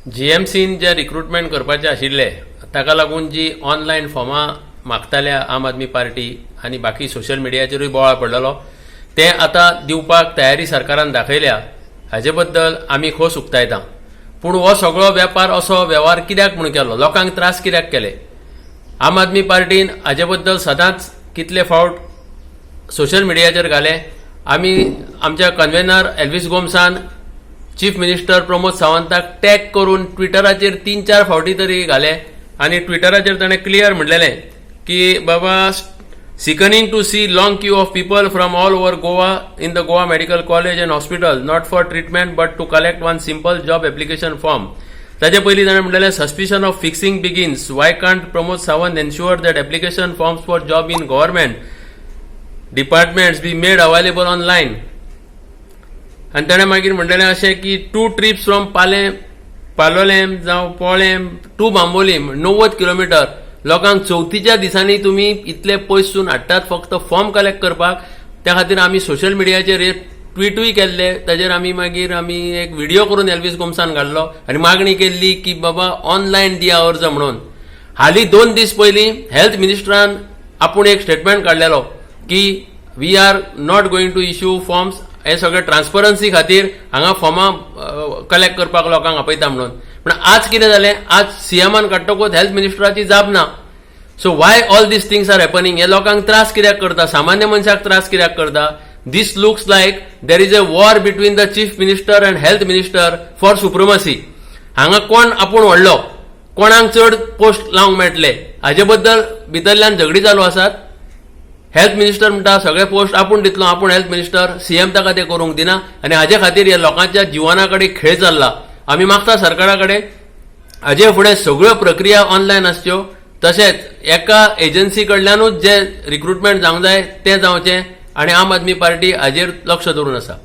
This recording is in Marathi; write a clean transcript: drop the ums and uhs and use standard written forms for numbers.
जीएमसीन जे रिक्रुटमेंट करपाचे आशिल्ले ताका लागून जी ऑनलायन फॉर्मां मागताल्या आम आदमी पार्टी आनी बाकी सोशल मिडियाचेरूय बोवाळ पडलेलो ते आतां दिवपाक तयारी सरकारान दाखयल्या हाचे बद्दल आमी खोस उक्तायता। पूण हो सगळो वेपार असो वेव्हार कित्याक म्हूण केलो, लोकांक त्रास कित्याक केले? आम आदमी पार्टीन हाचे बद्दल सदांच कितले फावट सोशल मिडियाचेर घाले। आमी आमच्या कन्व्हेनर एल्विस गोमसान चीफ मिनिस्टर प्रमोद सावंताक टॅग करून ट्विटराचेर 3-4 फावटी तरी घाले आनी ट्विटराचेर ताणें क्लियर म्हणलेलें की बाबा sickening to see long queue of people from all over Goa in the Goa medical college and hospital not for treatment but to collect one simple job application form. ताचे पयलीं ताणें म्हणलेलें suspicion of fixing begins, why can't Pramod Sawant ensure that application forms for job in government departments be made available online. आनी ताणें मागीर म्हणलेलें अशें की 2 trips फ्रॉम पालोलेम जावं पोळेम टू बांबोलीम 90 किलोमिटर लोकांक चवथीच्या दिसांनी तुमी इतले पयसून हाडटात फक्त फॉर्म कलेक्ट करपाक। त्या खातीर आमी सोशल मिडियाचेर एक ट्विटूय केल्ले, ताचेर आमी एक व्हिडिओ करून एल्विस गोमसान घाल्लो आनी मागणी केल्ली की बाबा ऑनलायन दिया अर्ज म्हणून। हालीं 2 दीस पयलीं हेल्थ मिनिस्टरान आपूण एक स्टेटमेंट काडलेलो की we are not going to issue forms, हे सगळे ट्रान्सपरन्सी खातीर हांगा फॉर्मां कलेक्ट करपाक लोकांक आपयता म्हणून। पण आज कितें जालें, आज सीएमान काडटकूच हेल्थ मिनिस्टराची जाप ना। So why all these things are happening? हे लोकांक त्रास कित्याक करता, सामान्य मनशाक त्रास कित्याक करता? This looks like there is a war between the chief minister and health minister for supremacy. हांगा कोण आपूण व्हडलो, कोणाक चड पोस्ट लावंक मेळटले हाचे बद्दल भितरल्यान झगडी चालू आसात। हेल्थ मिनिस्टर म्हणटा सगळे पोस्ट आपूण दितलो, आपूण हेल्थ मिनिस्टर, सीएम ताका ते करूंक दिना आनी हाचे खातीर ह्या लोकांच्या जिवना कडेन खेळ चल्ला। आमी मागता सरकारा कडेन हाचे फुडें सगळ्यो प्रक्रिया ऑनलायन आसच्यो, तशेंच एका एजन्सी कडल्यानूच जे रिक्रुटमेंट जावंक जाय तें जावचें आनी आम आदमी पार्टी हाजेर लक्ष दवरून आसा।